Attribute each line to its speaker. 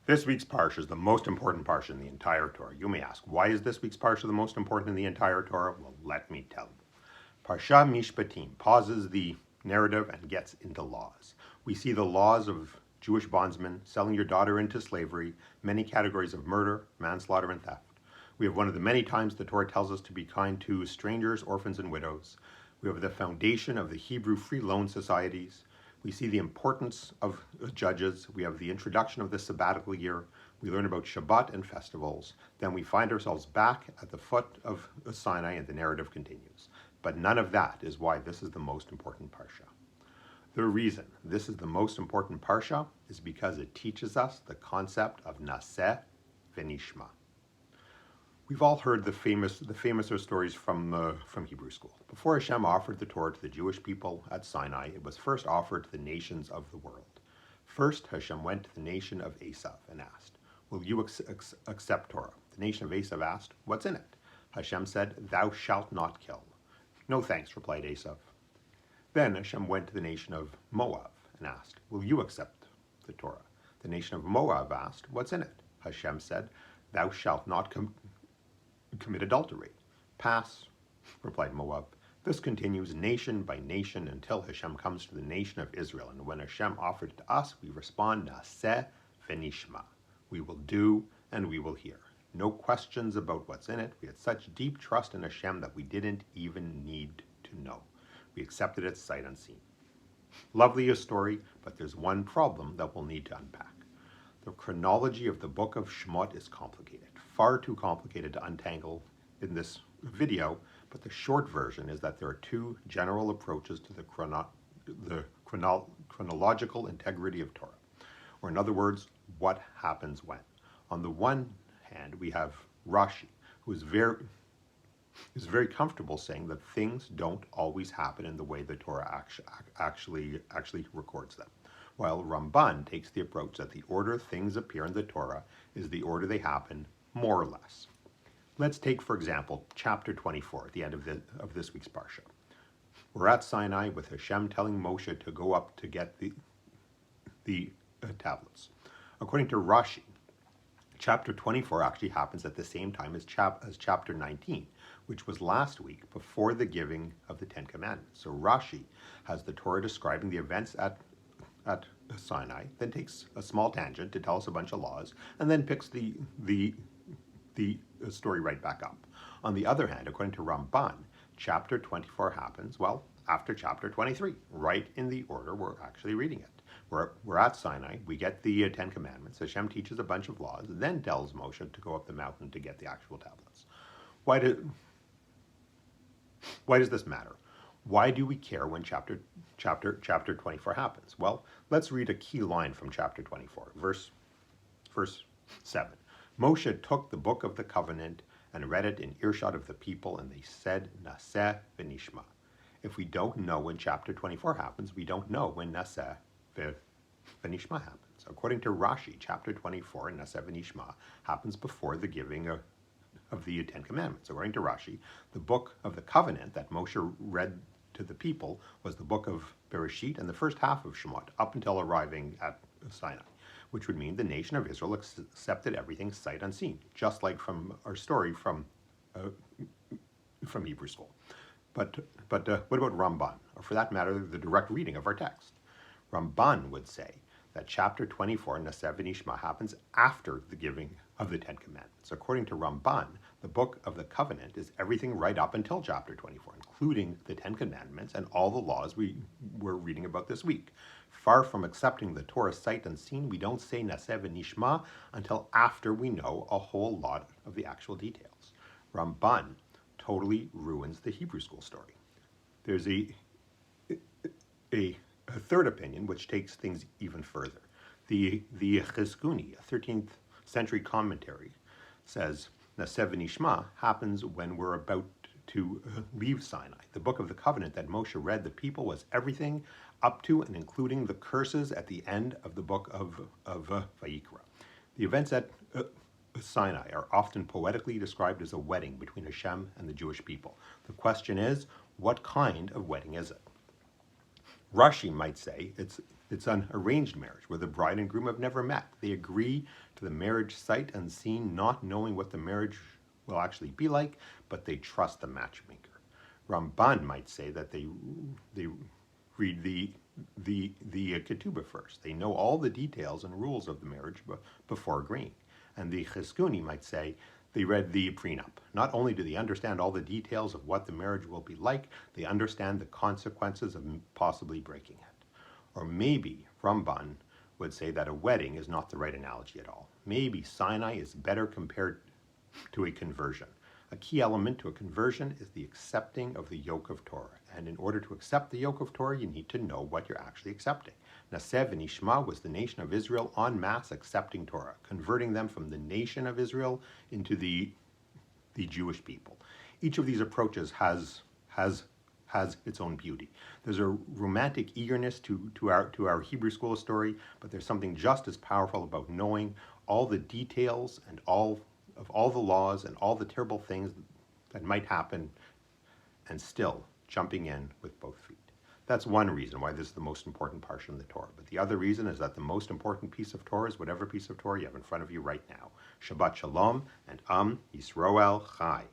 Speaker 1: This week's parsha is the most important parsha in the entire Torah. You may ask, why is this week's parsha the most important in the entire Torah? Well, let me tell you. Parashah Mishpatim pauses the narrative and gets into laws. We see the laws of Jewish bondsmen, selling your daughter into slavery, many categories of murder, manslaughter, and theft. We have one of the many times the Torah tells us to be kind to strangers, orphans, and widows. We have the foundation of the Hebrew free loan societies. We see the importance of judges. We have the introduction of the sabbatical year. We learn about Shabbat and festivals. Then we find ourselves back at the foot of Sinai and the narrative continues. But none of that is why this is the most important parsha. The reason this is the most important parsha is because it teaches us the concept of naseh v'nishma. We've all heard the famouser stories from Hebrew school. Before Hashem offered the Torah to the Jewish people at Sinai, it was first offered to the nations of the world. First, Hashem went to the nation of Esav and asked, "Will you accept Torah?" The nation of Esav asked, "What's in it?" Hashem said, "Thou shalt not kill." "No thanks," replied Esav. Then Hashem went to the nation of Moab and asked, "Will you accept the Torah?" The nation of Moab asked, "What's in it?" Hashem said, "Thou shalt not commit adultery." "Pass," replied Moab. This continues nation by nation until Hashem comes to the nation of Israel. And when Hashem offered it to us, we respond, naseh v'nishma. We will do and we will hear. No questions about what's in it. We had such deep trust in Hashem that we didn't even need to know. We accepted it sight unseen. Lovely a story, but there's one problem that we'll need to unpack. The chronology of the book of Shemot is complicated, far too complicated to untangle in this video, but the short version is that there are two general approaches to the chronological integrity of Torah, or in other words, what happens when. On the one hand, we have Rashi, who is very comfortable saying that things don't always happen in the way the Torah actually records them, while Ramban takes the approach that the order things appear in the Torah is the order they happen, more or less. Let's take, for example, chapter 24 at the end of this week's parsha. We're at Sinai with Hashem telling Moshe to go up to get the tablets. According to Rashi, chapter 24 actually happens at the same time as chapter 19, which was last week before the giving of the Ten Commandments. So Rashi has the Torah describing the events at Sinai, then takes a small tangent to tell us a bunch of laws, and then picks the story right back up. On the other hand, according to Ramban, chapter 24 happens, well, after chapter 23, right in the order we're actually reading it. We're at Sinai, we get the Ten Commandments, Hashem teaches a bunch of laws, then tells Moshe to go up the mountain to get the actual tablets. Why does this matter? Why do we care when chapter 24 happens? Well, let's read a key line from chapter 24, verse 7. Moshe took the book of the covenant and read it in earshot of the people, and they said, naseh v'nishma. If we don't know when chapter 24 happens, we don't know when naseh v'nishma happens. According to Rashi, chapter 24, naseh v'nishma, happens before the giving of the Ten Commandments. According to Rashi, the book of the covenant that Moshe read to the people was the book of Bereshit and the first half of Shemot, up until arriving at Sinai, which would mean the nation of Israel accepted everything sight unseen, just like from our story from Hebrew school. But what about Ramban, or for that matter, the direct reading of our text? Ramban would say that chapter 24, Naseh v'nishma, happens after the giving of the Ten Commandments. According to Ramban, the book of the covenant is everything right up until chapter 24, including the Ten Commandments and all the laws we were reading about this week. Far from accepting the Torah sight unseen, we don't say Naseh v'nishma until after we know a whole lot of the actual details. Ramban totally ruins the Hebrew school story. There's a third opinion which takes things even further. The Chizkuni, a 13th century commentary, says Naseh v'nishma happens when we're about to leave Sinai. The book of the covenant that Moshe read the people was everything up to and including the curses at the end of the book of Vayikra. The events at Sinai are often poetically described as a wedding between Hashem and the Jewish people. The question is, what kind of wedding is it? Rashi might say it's It's an arranged marriage where the bride and groom have never met. They agree to the marriage sight unseen, not knowing what the marriage will actually be like, but they trust the matchmaker. Ramban might say that they read the ketubah first. They know all the details and rules of the marriage before agreeing. And the Chizkuni might say they read the prenup. Not only do they understand all the details of what the marriage will be like, they understand the consequences of possibly breaking it. Or maybe Ramban would say that a wedding is not the right analogy at all. Maybe Sinai is better compared to a conversion. A key element to a conversion is the accepting of the yoke of Torah. And in order to accept the yoke of Torah, you need to know what you're actually accepting. Nasev and Ishma was the nation of Israel en masse accepting Torah, converting them from the nation of Israel into the Jewish people. Each of these approaches has its own beauty. There's a romantic eagerness to our Hebrew school story, but there's something just as powerful about knowing all the details and all the laws and all the terrible things that might happen and still jumping in with both feet. That's one reason why this is the most important portion of the Torah. But the other reason is that the most important piece of Torah is whatever piece of Torah you have in front of you right now. Shabbat Shalom and Am Yisroel Chai.